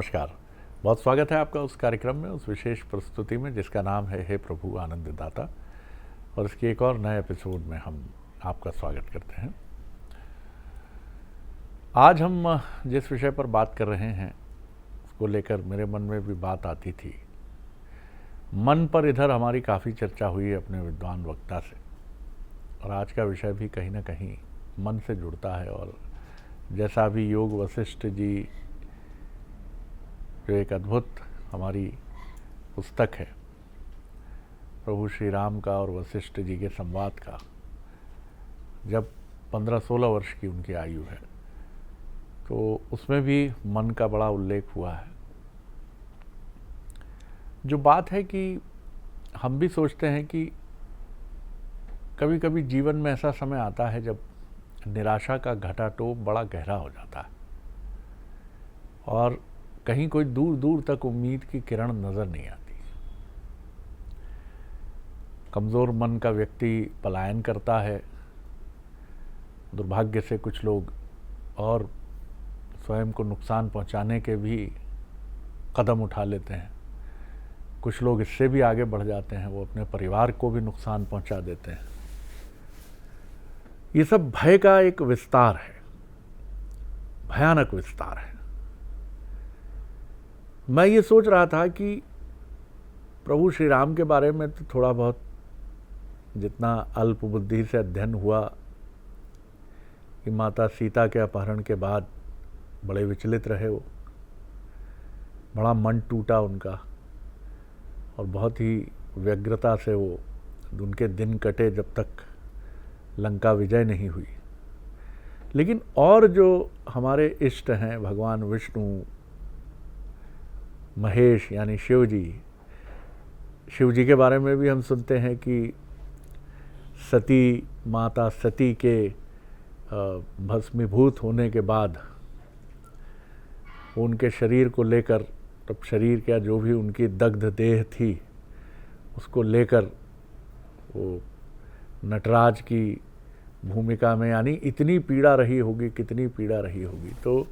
नमस्कार। बहुत स्वागत है आपका उस कार्यक्रम में, उस विशेष प्रस्तुति में जिसका नाम है हे प्रभु आनंददाता। और इसके एक और नए एपिसोड में हम आपका स्वागत करते हैं। आज हम जिस विषय पर बात कर रहे हैं उसको लेकर मेरे मन में भी बात आती थी। मन पर इधर हमारी काफ़ी चर्चा हुई अपने विद्वान वक्ता से, और आज का विषय भी कहीं ना कहीं मन से जुड़ता है। और जैसा भी योग वशिष्ठ जी, जो एक अद्भुत हमारी पुस्तक है प्रभु श्री राम का और वशिष्ठ जी के संवाद का, जब 15-16 वर्ष की उनकी आयु है तो उसमें भी मन का बड़ा उल्लेख हुआ है। जो बात है कि हम भी सोचते हैं कि कभी कभी जीवन में ऐसा समय आता है जब निराशा का घटाटोप बड़ा गहरा हो जाता है और कहीं कोई दूर दूर तक उम्मीद की किरण नजर नहीं आती। कमजोर मन का व्यक्ति पलायन करता है। दुर्भाग्य से कुछ लोग और स्वयं को नुकसान पहुंचाने के भी कदम उठा लेते हैं। कुछ लोग इससे भी आगे बढ़ जाते हैं, वो अपने परिवार को भी नुकसान पहुंचा देते हैं। ये सब भय का एक विस्तार है, भयानक विस्तार है। मैं ये सोच रहा था कि प्रभु श्री राम के बारे में तो थोड़ा बहुत जितना अल्प बुद्धि से अध्ययन हुआ कि माता सीता के अपहरण के बाद बड़े विचलित रहे, वो बड़ा मन टूटा उनका और बहुत ही व्यग्रता से वो उनके दिन कटे जब तक लंका विजय नहीं हुई। लेकिन और जो हमारे इष्ट हैं भगवान विष्णु, महेश यानी शिव जी के बारे में भी हम सुनते हैं कि सती माता सती के भस्मीभूत होने के बाद उनके शरीर को लेकर, तब शरीर क्या जो भी उनकी दग्ध देह थी उसको लेकर वो नटराज की भूमिका में, यानी इतनी पीड़ा रही होगी, कितनी पीड़ा रही होगी। तो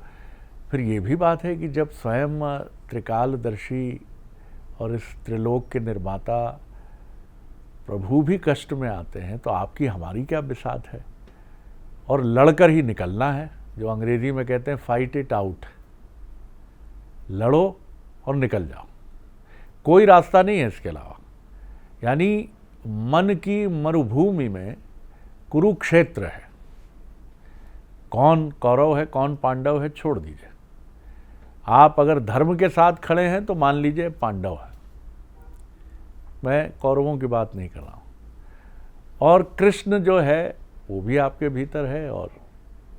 फिर ये भी बात है कि जब स्वयं त्रिकालदर्शी और इस त्रिलोक के निर्माता प्रभु भी कष्ट में आते हैं तो आपकी हमारी क्या बिसात है। और लड़कर ही निकलना है, जो अंग्रेजी में कहते हैं फाइट इट आउट, लड़ो और निकल जाओ, कोई रास्ता नहीं है इसके अलावा। यानी मन की मरुभूमि में कुरुक्षेत्र है, कौन कौरव है कौन पांडव है छोड़ दीजिए। आप अगर धर्म के साथ खड़े हैं तो मान लीजिए पांडव है, मैं कौरवों की बात नहीं कर रहा हूँ। और कृष्ण जो है वो भी आपके भीतर है और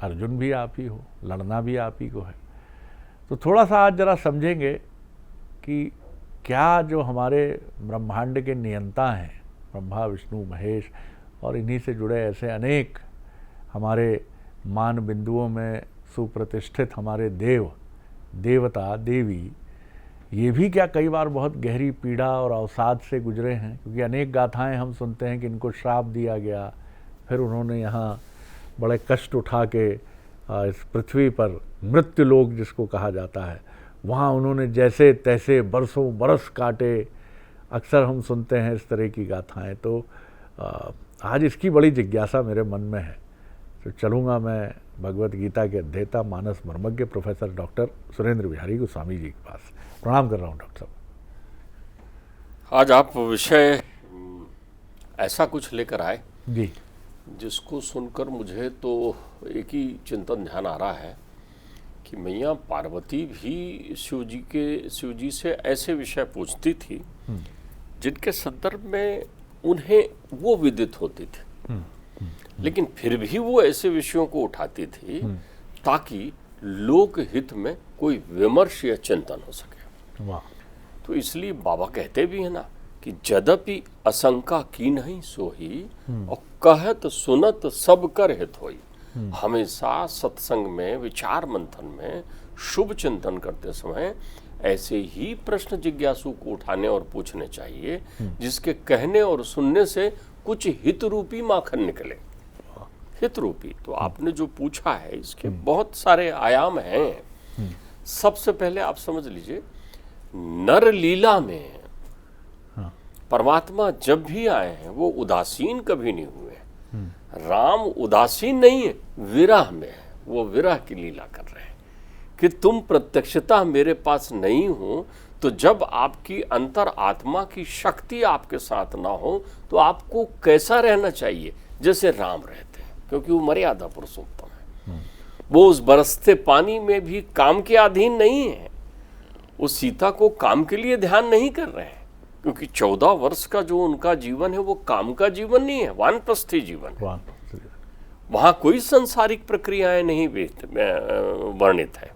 अर्जुन भी आप ही हो, लड़ना भी आप ही को है। तो थोड़ा सा आज जरा समझेंगे कि क्या जो हमारे ब्रह्मांड के नियंता हैं, ब्रह्मा विष्णु महेश और इन्हीं से जुड़े ऐसे अनेक हमारे मान बिंदुओं में सुप्रतिष्ठित हमारे देवता देवी, ये भी क्या कई बार बहुत गहरी पीड़ा और अवसाद से गुजरे हैं। क्योंकि अनेक गाथाएं हम सुनते हैं कि इनको श्राप दिया गया, फिर उन्होंने यहाँ बड़े कष्ट उठा के इस पृथ्वी पर मृत्युलोक जिसको कहा जाता है, वहाँ उन्होंने जैसे तैसे बरसों बरस काटे। अक्सर हम सुनते हैं इस तरह की गाथाएं। तो आज इसकी बड़ी जिज्ञासा मेरे मन में है। तो चलूँगा मैं भगवत गीता के अध्येता मानस मर्मज्ञ प्रोफेसर डॉक्टर सुरेंद्र बिहारी गोस्वामी जी के पास। प्रणाम कर रहा हूँ डॉक्टर साहब। आज आप विषय ऐसा कुछ लेकर आए जी, जिसको सुनकर मुझे तो एक ही चिंतन ध्यान आ रहा है कि मैया पार्वती भी शिव जी से ऐसे विषय पूछती थी जिनके संदर्भ में उन्हें वो विदित होती थी, लेकिन फिर भी वो ऐसे विषयों को उठाती थी ताकि लोक हित में कोई विमर्श या चिंतन हो सके। वाह। तो इसलिए बाबा कहते भी है ना कि यद्यपि असंका की नहीं सोही और कहत सुनत सब कर हित होई। हमेशा सत्संग में, विचार मंथन में, शुभ चिंतन करते समय ऐसे ही प्रश्न जिज्ञासु को उठाने और पूछने चाहिए जिसके कहने और सुनने से कुछ हित रूपी माखन निकले। हित रूपी तो आपने जो पूछा है इसके बहुत सारे आयाम हैं। सबसे पहले आप समझ लीजिए, नर लीला में परमात्मा जब भी आए हैं वो उदासीन कभी नहीं हुए। राम उदासीन नहीं है, विरह में है, वो विरह की लीला कर रहे हैं कि तुम प्रत्यक्षता मेरे पास नहीं हो, तो जब आपकी अंतर आत्मा की शक्ति आपके साथ ना हो तो आपको कैसा रहना चाहिए, जैसे राम रहते हैं, क्योंकि वो मर्यादा पुरुषोत्तम है। वो उस बरसते पानी में भी काम के अधीन नहीं है, वो सीता को काम के लिए ध्यान नहीं कर रहे हैं, क्योंकि 14 वर्ष का जो उनका जीवन है वो काम का जीवन नहीं है, वानप्रस्थी जीवन है। वहां कोई सांसारिक प्रक्रियाएं नहीं वर्णित है।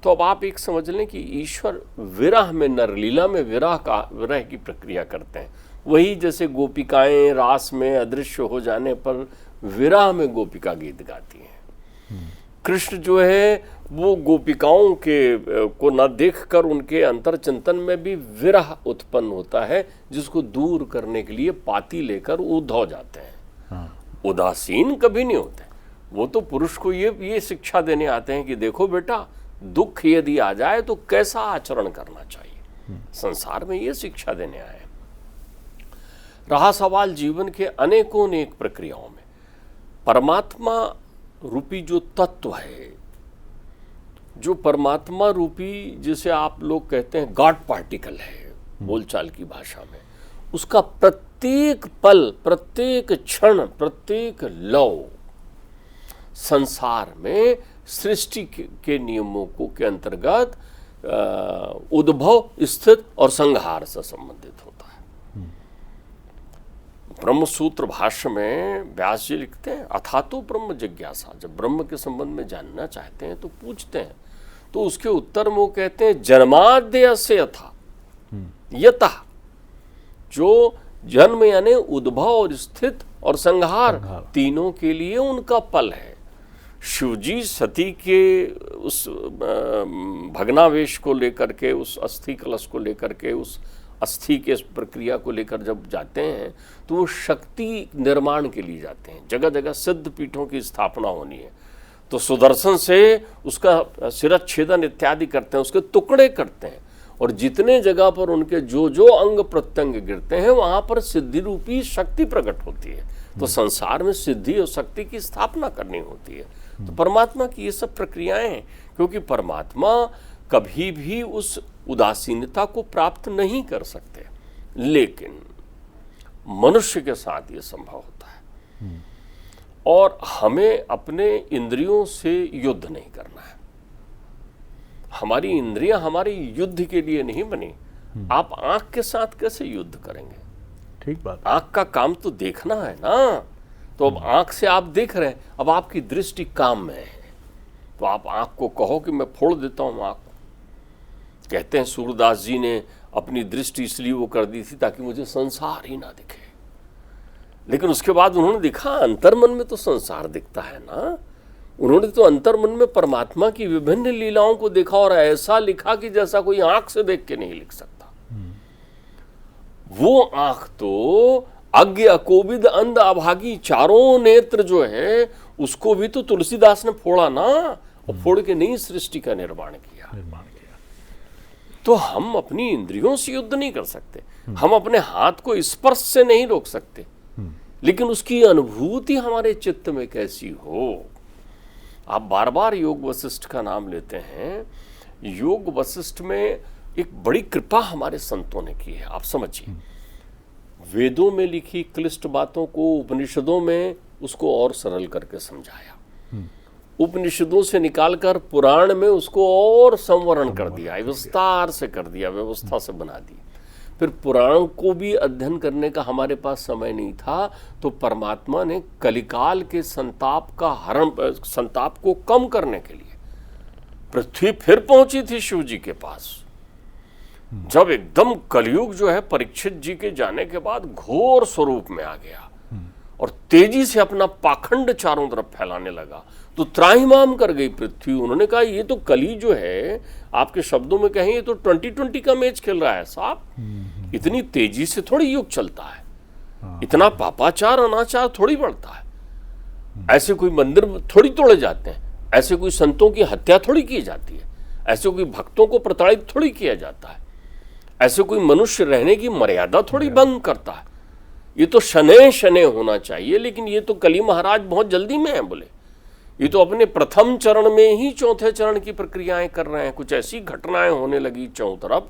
तो अब आप एक समझ लें कि ईश्वर विरह में, नरलीला में विरह की प्रक्रिया करते हैं। वही जैसे गोपिकाएं रास में अदृश्य हो जाने पर विरह में गोपिका गीत गाती हैं। कृष्ण जो है वो गोपिकाओं के को न देखकर उनके अंतर चिंतन में भी विरह उत्पन्न होता है, जिसको दूर करने के लिए पाती लेकर उद्धव जाते हैं। उदासीन कभी नहीं होते। वो तो पुरुष को ये शिक्षा देने आते हैं कि देखो बेटा, दुख यदि आ जाए तो कैसा आचरण करना चाहिए। संसार में ये शिक्षा देने आए। रहा सवाल जीवन के अनेकों अनेक प्रक्रियाओं में, परमात्मा रूपी जो तत्व है, जो परमात्मा रूपी जिसे आप लोग कहते हैं गॉड पार्टिकल है बोलचाल की भाषा में, उसका प्रत्येक पल, प्रत्येक क्षण, प्रत्येक लव संसार में सृष्टि के नियमों को के अंतर्गत उद्भव, स्थित और संहार से संबंधित होता है। ब्रह्म सूत्र भाष्य में व्यास जी लिखते हैं, अथातो ब्रह्म जिज्ञासा। जब ब्रह्म के संबंध में जानना चाहते हैं तो पूछते हैं, तो उसके उत्तर में वो कहते हैं जन्माद्य से यथा, यतः, जो जन्म यानी उद्भव और स्थित और संहार तीनों के लिए उनका पल है। शिवजी सती के उस भग्नावेश को लेकर के, उस अस्थि कलश को लेकर के, उस अस्थि के प्रक्रिया को लेकर जब जाते हैं तो वो शक्ति निर्माण के लिए जाते हैं। जगह जगह सिद्ध पीठों की स्थापना होनी है, तो सुदर्शन से उसका शिरच्छेदन इत्यादि करते हैं, उसके टुकड़े करते हैं, और जितने जगह पर उनके जो जो अंग प्रत्यंग गिरते हैं वहां पर सिद्धि रूपी शक्ति प्रकट होती है। तो संसार में सिद्धि और शक्ति की स्थापना करनी होती है। तो परमात्मा की ये सब प्रक्रियाएं हैं, क्योंकि परमात्मा कभी भी उस उदासीनता को प्राप्त नहीं कर सकते, लेकिन मनुष्य के साथ ये संभव होता है। और हमें अपने इंद्रियों से युद्ध नहीं करना है। हमारी इंद्रियां हमारी युद्ध के लिए नहीं बनी। आप आंख के साथ कैसे युद्ध करेंगे? ठीक बात। आंख का काम तो देखना है ना। तो अब आंख से आप देख रहे हैं, अब आपकी दृष्टि काम में है, तो आप आंख को कहो कि मैं फोड़ देता हूं आंख। कहते हैं सूरदास जी ने अपनी दृष्टि इसलिए वो कर दी थी ताकि मुझे संसार ही ना दिखे, लेकिन उसके बाद उन्होंने दिखा अंतर्मन में तो संसार दिखता है ना। उन्होंने तो अंतर्मन में परमात्मा की विभिन्न लीलाओं को देखा और ऐसा लिखा कि जैसा कोई आंख से देख के नहीं लिख सकता। वो आंख तो अज्ञ, अकोविद, अंध, अभागी, चारों नेत्र जो है उसको भी तो तुलसीदास ने फोड़ा ना, और फोड़ के नई सृष्टि का निर्माण किया। तो हम अपनी इंद्रियों से युद्ध नहीं कर सकते। हम अपने हाथ को स्पर्श से नहीं रोक सकते, लेकिन उसकी अनुभूति हमारे चित्त में कैसी हो। आप बार बार योग वशिष्ठ का नाम लेते हैं। योग वशिष्ठ में एक बड़ी कृपा हमारे संतों ने की है। आप समझिए, वेदों में लिखी क्लिष्ट बातों को उपनिषदों में उसको और सरल करके समझाया, उपनिषदों से निकालकर पुराण में उसको और संवरण कर दिया, विस्तार से कर दिया, व्यवस्था से बना दी। फिर पुराण को भी अध्ययन करने का हमारे पास समय नहीं था, तो परमात्मा ने कलिकाल के संताप का हरण, संताप को कम करने के लिए पृथ्वी फिर पहुंची थी शिव जी के पास। जब एकदम कलयुग जो है परीक्षित जी के जाने के बाद घोर स्वरूप में आ गया और तेजी से अपना पाखंड चारों तरफ फैलाने लगा, तो त्राहिमाम कर गई पृथ्वी। उन्होंने कहा ये तो कली जो है, आपके शब्दों में कहें, ये तो 2020 का मैच खेल रहा है साहब। इतनी तेजी से थोड़ी युग चलता है, इतना पापाचार अनाचार थोड़ी बढ़ता है। ऐसे कोई मंदिर थोड़ी तोड़े जाते हैं, ऐसे कोई संतों की हत्या थोड़ी की जाती है, ऐसे कोई भक्तों को प्रताड़ित थोड़ी किया जाता है, ऐसे कोई मनुष्य रहने की मर्यादा थोड़ी भंग करता है। ये तो शनै शनै होना चाहिए, लेकिन ये तो कली महाराज बहुत जल्दी में है। बोले ये तो अपने प्रथम चरण में ही चौथे चरण की प्रक्रियाएं कर रहे हैं। कुछ ऐसी घटनाएं होने लगी चारों तरफ,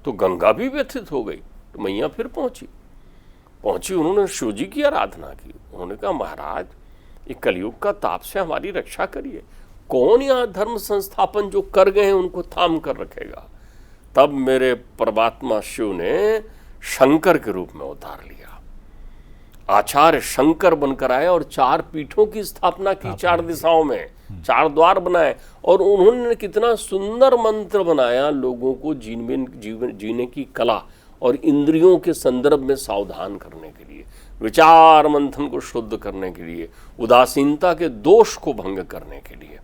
तो गंगा भी व्यथित हो गई। तो मैया फिर पहुंची, उन्होंने शिव जी की आराधना की। उन्होंने कहा महाराज, ये कलयुग का ताप से हमारी रक्षा करिए। कौन यहाँ धर्म संस्थापन जो कर गए हैं उनको थाम कर रखेगा। तब मेरे परमात्मा शिव ने शंकर के रूप में उतार लिया, आचार्य शंकर बनकर आए और 4 पीठों की स्थापना की, 4 दिशाओं में 4 द्वार बनाए। और उन्होंने कितना सुंदर मंत्र बनाया, लोगों को जीने की कला और इंद्रियों के संदर्भ में सावधान करने के लिए, विचार मंथन को शुद्ध करने के लिए, उदासीनता के दोष को भंग करने के लिए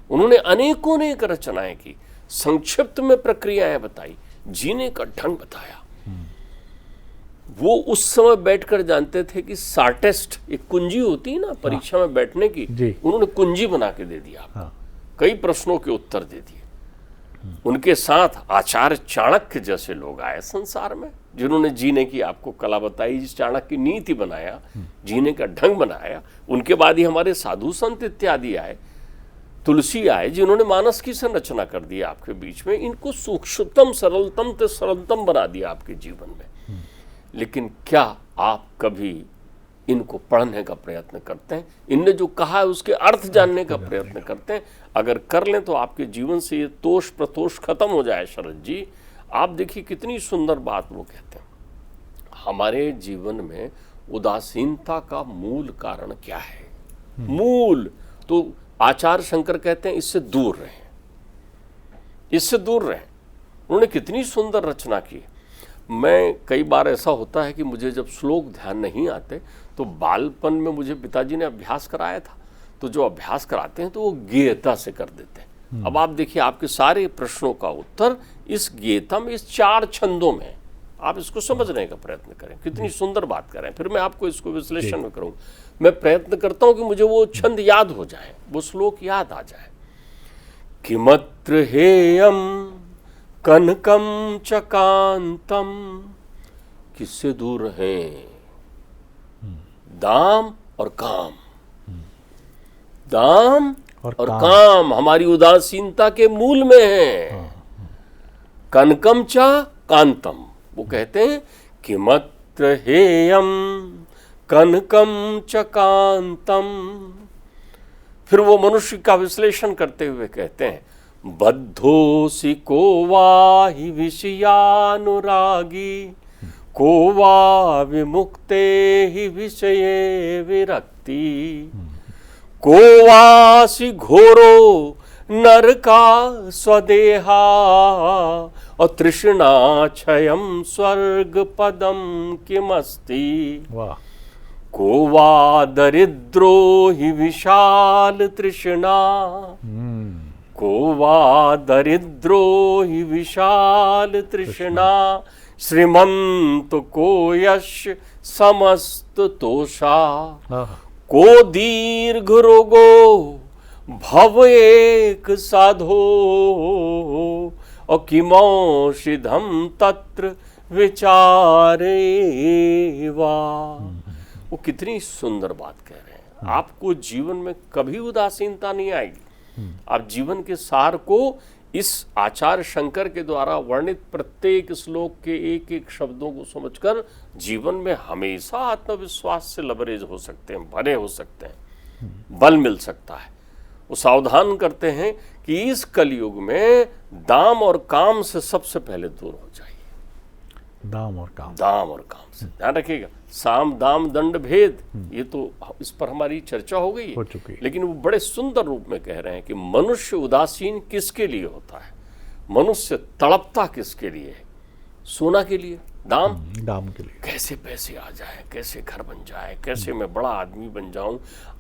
उन्होंने अनेकों अनेक रचनाएं की, संक्षिप्त में प्रक्रियाएं बताई, जीने का ढंग बताया। वो उस समय बैठकर जानते थे कि शार्टेस्ट एक कुंजी होती है ना परीक्षा में बैठने की, उन्होंने कुंजी बना के दे दिया आपको। कई प्रश्नों के उत्तर दे दिए। उनके साथ आचार्य चाणक्य जैसे लोग आए संसार में, जिन्होंने जीने की आपको कला बताई, जिस चाणक्य की नीति बनाया, जीने का ढंग बनाया। उनके बाद ही हमारे साधु संत इत्यादि आए, तुलसी आए, जिन्होंने मानस की संरचना कर दी आपके बीच में। इनको सूक्ष्मतम सरलतम से सरलतम बना दिया आपके जीवन में। लेकिन क्या आप कभी इनको पढ़ने का प्रयत्न करते हैं? इनने जो कहा है उसके अर्थ जानने का प्रयत्न करते हैं? अगर कर लें तो आपके जीवन से ये तोष प्रतोष खत्म हो जाए। शरद जी, आप देखिए कितनी सुंदर बात वो कहते हैं। हमारे जीवन में उदासीनता का मूल कारण क्या है? मूल तो आचार्य शंकर कहते हैं इससे दूर रहें, इससे दूर रहें। उन्होंने कितनी सुंदर रचना की। मैं कई बार ऐसा होता है कि मुझे जब श्लोक ध्यान नहीं आते, तो बालपन में मुझे पिताजी ने अभ्यास कराया था, तो जो अभ्यास कराते हैं तो वो गेयता से कर देते हैं। अब आप देखिए, आपके सारे प्रश्नों का उत्तर इस गेयता में, इस 4 छंदों में। आप इसको समझने का प्रयत्न करें, कितनी सुंदर बात करें। फिर मैं आपको इसको विश्लेषण में करूँगा। मैं प्रयत्न करता हूँ कि मुझे वो छंद याद हो जाए, वो श्लोक याद आ जाए। किमत्र हेयम कनकम चकांतम, किससे दूर हैं? दाम और काम। दाम और काम हमारी उदासीनता के मूल में है। कनकम च कांतम, वो कहते हैं किमत्र हेयम कनकम च कांतम। फिर वो मनुष्य का विश्लेषण करते हुए कहते हैं, बद्धोसी को वाहि विषयानुरागी, को वा विमुक्ते ही विषये विरक्ति, को वासी घोरो नरका स्वदेहा, और तृष्णा क्षयम स्वर्ग पदम किमस्ति, को वा दरिद्रो ही विशाल तृष्णा, को वा दरिद्रो ही विशाल तृष्णा, श्रीमंत को यश समस्त तोषा, को दीर्घ रोगो भव एक साधो, और किमौषधम तत्र विचारे वा। वो कितनी सुंदर बात कह रहे हैं। आपको जीवन में कभी उदासीनता नहीं आएगी। आप जीवन के सार को इस आचार्य शंकर के द्वारा वर्णित प्रत्येक श्लोक के एक एक शब्दों को समझकर जीवन में हमेशा आत्मविश्वास से लबरेज हो सकते हैं, भरे हो सकते हैं, बल मिल सकता है। वो सावधान करते हैं कि इस कलयुग में दाम और काम से सबसे पहले दूर हो जाइए। दाम और काम से ध्यान रखिएगा। साम दाम दंड भेद, ये तो इस पर हमारी चर्चा हो गई है, लेकिन वो बड़े सुंदर रूप में कह रहे हैं कि मनुष्य उदासीन किसके लिए होता है? मनुष्य तड़पता किसके लिए है? सोना के लिए, दाम के लिए, कैसे पैसे आ जाए, कैसे घर बन जाए, कैसे मैं बड़ा आदमी बन जाऊं।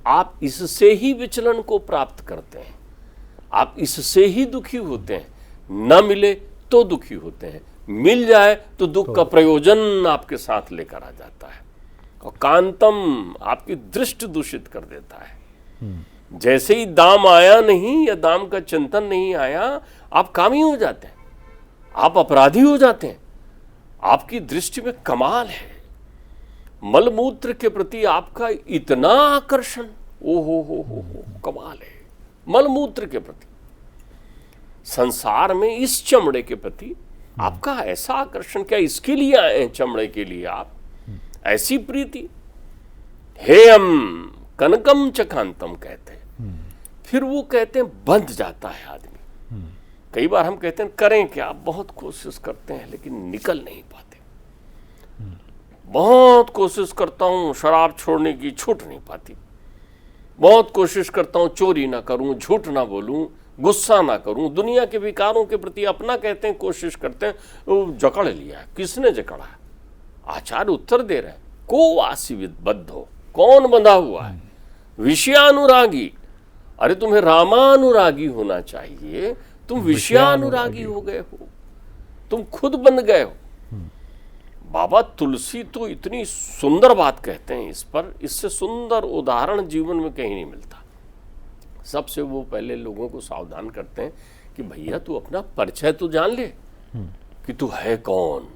आप इससे ही विचलन को प्राप्त करते हैं, आप इससे ही दुखी होते हैं। न मिले तो दुखी होते हैं, मिल जाए तो दुख का प्रयोजन आपके साथ लेकर आ जाता है। और कांतम आपकी दृष्टि दूषित कर देता है। जैसे ही दाम आया नहीं या दाम का चिंतन नहीं आया, आप कामी हो जाते हैं, आप अपराधी हो जाते हैं। आपकी दृष्टि में कमाल है, मलमूत्र के प्रति आपका इतना आकर्षण, ओ हो, कमाल है। मलमूत्र के प्रति, संसार में इस चमड़े के प्रति आपका ऐसा आकर्षण, क्या इसके लिए आए हैं चमड़े के लिए आप? ऐसी प्रीति, हेयम कनकम चकांतम कहते हैं। फिर वो कहते हैं बंध जाता है आदमी। कई बार हम कहते हैं करें क्या, बहुत कोशिश करते हैं लेकिन निकल नहीं पाते। बहुत कोशिश करता हूं शराब छोड़ने की, छूट नहीं पाती। बहुत कोशिश करता हूं चोरी ना करूं, झूठ ना बोलूं, गुस्सा ना करूं, दुनिया के विकारों के प्रति अपना कहते हैं कोशिश करते हैं, वो जकड़ लिया है। किसने जकड़ा है? आचार्य उत्तर दे रहे हैं, को वासी बद्ध हो, कौन बंधा हुआ है? विषयानुरागी। अरे तुम्हें रामानुरागी होना चाहिए, तुम विषयानुरागी हो गए हो, तुम खुद बन गए हो। बाबा तुलसी तो इतनी सुंदर बात कहते हैं इस पर, इससे सुंदर उदाहरण जीवन में कहीं नहीं मिलता। सबसे वो पहले लोगों को सावधान करते हैं कि भैया तू अपना परिचय तो जान ले कि तू है कौन।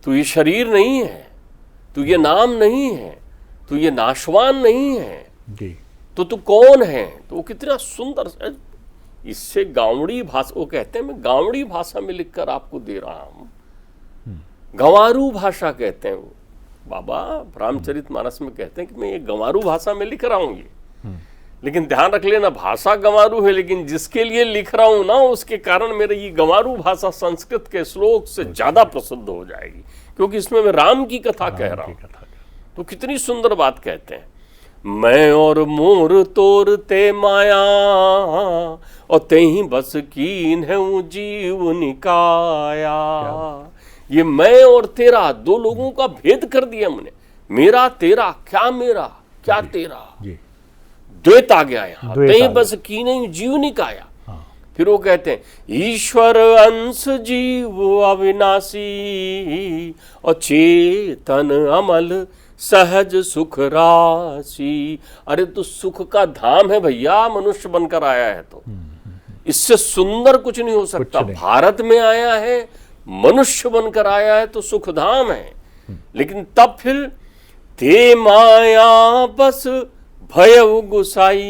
तू ये शरीर नहीं है, तू ये नाम नहीं है, तू ये नाशवान नहीं है जी। तो तू कौन है? तो वो कितना सुंदर, इससे गावड़ी भाषा, वो कहते हैं मैं गावड़ी भाषा में लिखकर आपको दे रहा हूं। गंवारू भाषा कहते हैं वो। बाबा रामचरितमानस में कहते हैं कि मैं ये गंवारू भाषा में लिख रहा हूं ये। लेकिन ध्यान रख लेना, भाषा गंवारू है, लेकिन जिसके लिए लिख रहा हूं ना, उसके कारण मेरी ये गंवारू भाषा संस्कृत के श्लोक से ज्यादा प्रसिद्ध हो जाएगी, क्योंकि इसमें मैं राम की कथा कह रहा हूं। तो कितनी सुंदर बात कहते हैं, मैं और मोर तोर ते माया और ते ही बस कीन है जीव निकाया। ये मैं और तेरा, दो लोगों का भेद कर दिया हमने। मेरा तेरा, क्या मेरा क्या तेरा, द्वैत आ गया यहाँ। ते ही बस कीन है जीव निकाया। फिर वो कहते हैं ईश्वर अंश जीव अविनाशी और चेतन अमल सहज सुख राशि। अरे तो सुख का धाम है भैया, मनुष्य बनकर आया है तो इससे सुंदर कुछ नहीं हो सकता। भारत में आया है, मनुष्य बनकर आया है तो सुख धाम है। लेकिन तब फिर ते माया बस भयउ गुसाई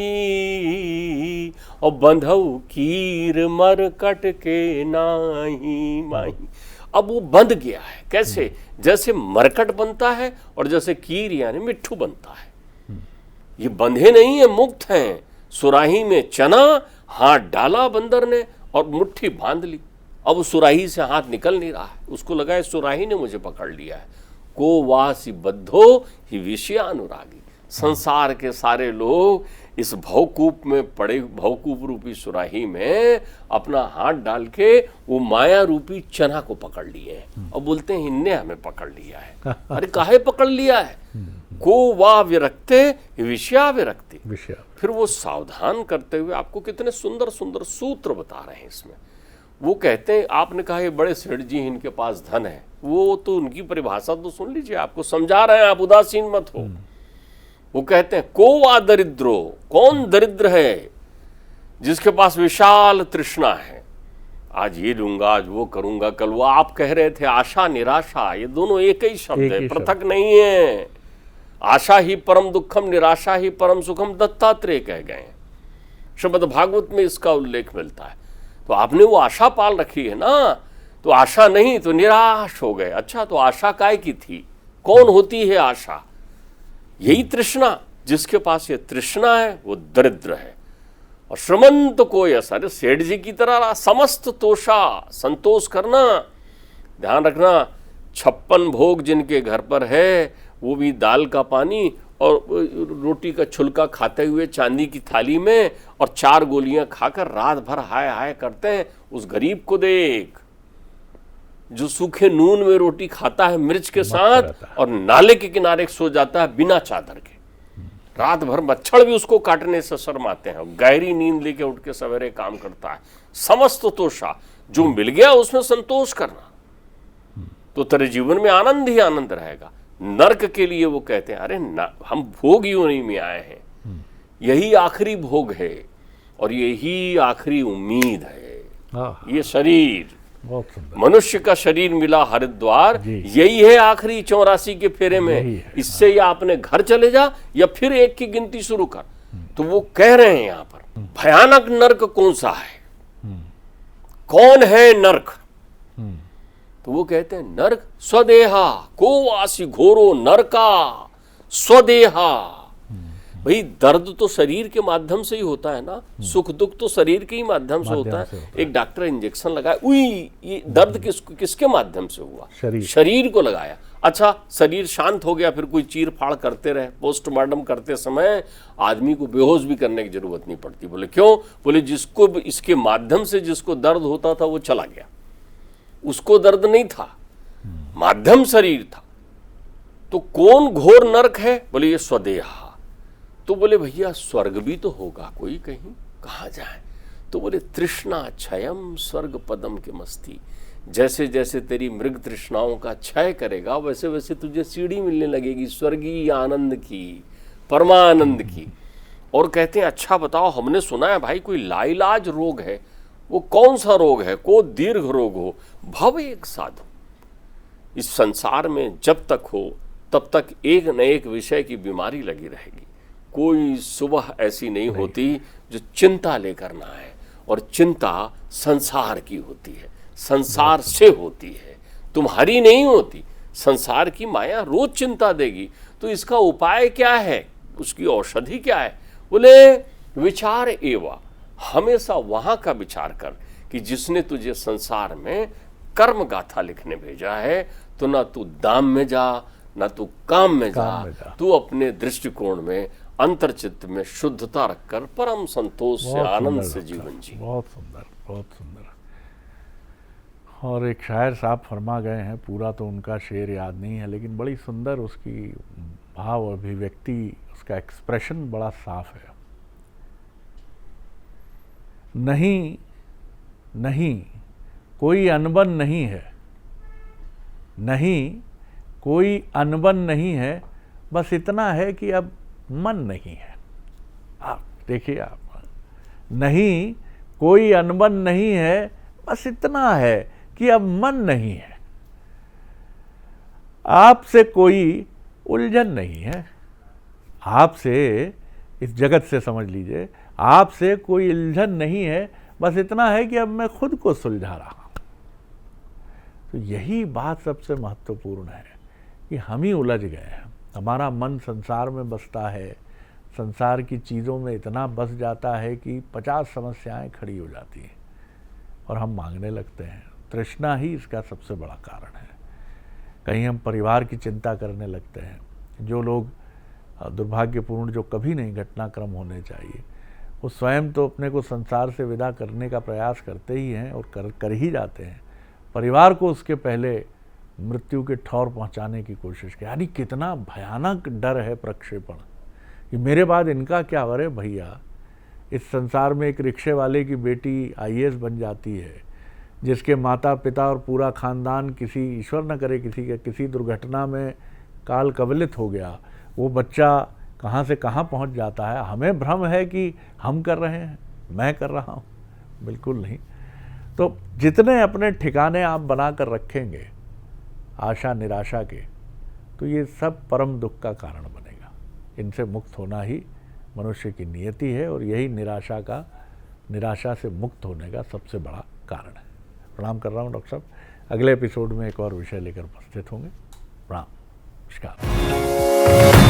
और बंधउ कीर मरकट के नाही माही। अब वो बंध गया है, कैसे? जैसे मरकट बनता है और जैसे कीर यानी मिट्ठू बनता है। ये बंधे नहीं है, मुक्त हैं। सुराही में चना, हाथ डाला बंदर ने और मुट्ठी बांध ली। अब सुराही से हाथ निकल नहीं रहा है, उसको लगा है सुराही ने मुझे पकड़ लिया है। को वासी बद्धो ही विषयानुरागी। संसार के सारे लोग इस भवकूप में पड़े, भवकूप रूपी सुराही में अपना हाथ डाल के वो माया रूपी चना को पकड़ लिए हैं और बोलते हैं इनने हमें पकड़ लिया है। अरे काहे पकड़ लिया है? को वा विरक्ते विषया विरक्ति। फिर वो सावधान करते हुए आपको कितने सुंदर सुंदर सूत्र बता रहे हैं इसमें। वो कहते हैं, आपने कहा ये बड़े सेठ जी इनके पास धन है, वो तो उनकी परिभाषा तो सुन लीजिए, आपको समझा रहे हैं, आप उदासीन मत हो। वो कहते हैं को वा दरिद्रो, कौन दरिद्र है? जिसके पास विशाल तृष्णा है, आज ये लूंगा, आज वो करूंगा, कल वो। आप कह रहे थे आशा निराशा, ये दोनों एक ही शब्द है, पृथक नहीं है। आशा ही परम दुखम, निराशा ही परम सुखम, दत्तात्रेय कह गए। श्रीमद् भागवत में इसका उल्लेख मिलता है। तो आपने वो आशा पाल रखी है ना, तो आशा नहीं तो निराश हो गए। अच्छा, तो आशा काय की थी? कौन होती है आशा? यही तृष्णा। जिसके पास ये तृष्णा है वो दरिद्र है। और श्रीमंत को ऐसा, अरे सेठ जी की तरह समस्त तोषा, संतोष करना। ध्यान रखना, 56 भोग जिनके घर पर है, वो भी दाल का पानी और रोटी का छिलका खाते हुए चांदी की थाली में, और 4 गोलियां खाकर रात भर हाय हाय करते हैं। उस गरीब को देख जो सूखे नून में रोटी खाता है मिर्च के साथ, और नाले के किनारे सो जाता है बिना चादर के। रात भर मच्छर भी उसको काटने से शर्माते हैं, गहरी नींद लेके उठ के सवेरे काम करता है। समस्त तोषा, जो मिल गया उसमें संतोष करना, तो तेरे जीवन में आनंद ही आनंद रहेगा। नरक के लिए वो कहते हैं, अरे हम भोग योनि में आए हैं, यही आखिरी भोग है, और यही आखिरी उम्मीद है। हाँ, ये शरीर, बहुत सुंदर। मनुष्य का शरीर मिला हरिद्वार, जी। यही है आखिरी 84 के फेरे यही में। है, इससे या अपने घर चले जा या फिर एक की गिनती शुरू कर। तो वो कह रहे हैं यहां पर भयानक नरक कौन सा है, कौन है नरक? तो वो कहते हैं नरक स्वदेहा को वासी घोरो नरका स्वदेहा। भाई दर्द तो शरीर के माध्यम से ही होता है ना, सुख दुख तो शरीर के ही माध्यम से होता है। एक डॉक्टर इंजेक्शन लगाया, ये दर्द किसके माध्यम से हुआ? शरीर को लगाया। अच्छा, शरीर शांत हो गया, फिर कोई चीर फाड़ करते रहे, पोस्टमार्टम करते समय आदमी को बेहोश भी करने की जरूरत नहीं पड़ती। बोले क्यों? बोले जिसको इसके माध्यम से जिसको दर्द होता था वो चला गया, उसको दर्द नहीं था, माध्यम शरीर था। तो कौन घोर नरक है? बोले ये स्वदेहा। तो बोले भैया स्वर्ग भी तो होगा कोई, कहीं कहाँ जाए? तो बोले तृष्णा क्षयम स्वर्ग पदम के मस्ती। जैसे जैसे तेरी मृग तृष्णाओं का क्षय करेगा वैसे वैसे तुझे सीढ़ी मिलने लगेगी स्वर्गीय आनंद की, परमानंद की। और कहते हैं अच्छा बताओ, हमने सुना है भाई कोई लाइलाज रोग है, वो कौन सा रोग है? को दीर्घ रोग हो, भव एक साधु। इस संसार में जब तक हो तब तक एक न एक विषय की बीमारी लगी रहेगी। कोई सुबह ऐसी नहीं होती जो चिंता लेकर ना आए, और चिंता संसार की होती है, संसार से होती है, तुम्हारी नहीं होती। संसार की माया रोज चिंता देगी। तो इसका उपाय क्या है, उसकी औषधि क्या है? बोले विचार एवा, हमेशा वहां का विचार कर कि जिसने तुझे संसार में कर्म गाथा लिखने भेजा है, तो ना तू दाम में जा ना तू काम में जा, तू अपने दृष्टिकोण में अंतर्चित्त में शुद्धता रखकर परम संतोष से आनंद से जीवन जी। बहुत सुंदर, बहुत सुंदर। और एक शायर साहब फरमा गए हैं, पूरा तो उनका शेर याद नहीं है, लेकिन बड़ी सुंदर उसकी भाव अभिव्यक्ति, उसका एक्सप्रेशन बड़ा साफ है। नहीं नहीं कोई अनबन नहीं है, नहीं कोई अनबन नहीं है, बस इतना है कि अब मन नहीं है। आप देखिए, आप नहीं कोई अनबन नहीं है, बस इतना है कि अब मन नहीं है। आपसे कोई उलझन नहीं है, आपसे, इस जगत से समझ लीजिए, आपसे कोई उलझन नहीं है, बस इतना है कि अब मैं खुद को सुलझा रहा हूं। तो यही बात सबसे महत्वपूर्ण है कि हम ही उलझ गए हैं। हमारा मन संसार में बसता है, संसार की चीज़ों में इतना बस जाता है कि 50 समस्याएं खड़ी हो जाती हैं और हम मांगने लगते हैं। तृष्णा ही इसका सबसे बड़ा कारण है। कहीं हम परिवार की चिंता करने लगते हैं। जो लोग दुर्भाग्यपूर्ण, जो कभी नहीं घटनाक्रम होने चाहिए, वो स्वयं तो अपने को संसार से विदा करने का प्रयास करते ही हैं और कर ही जाते हैं। परिवार को उसके पहले मृत्यु के ठौर पहुंचाने की कोशिश की। यानी कितना भयानक डर है प्रक्षेपण कि मेरे बाद इनका क्या? अरे भैया, इस संसार में एक रिक्शे वाले की बेटी IAS बन जाती है, जिसके माता पिता और पूरा खानदान किसी, ईश्वर न करे, किसी दुर्घटना में काल कवलित हो गया, वो बच्चा कहाँ से कहाँ पहुँच जाता है। हमें भ्रम है कि हम कर रहे हैं, मैं कर रहा हूँ, बिल्कुल नहीं। तो जितने अपने ठिकाने आप बना कर रखेंगे आशा निराशा के, तो ये सब परम दुख का कारण बनेगा। इनसे मुक्त होना ही मनुष्य की नियति है, और यही निराशा से मुक्त होने का सबसे बड़ा कारण है। प्रणाम कर रहा हूँ डॉक्टर साहब। अगले एपिसोड में एक और विषय लेकर उपस्थित होंगे। प्रणाम, नमस्कार।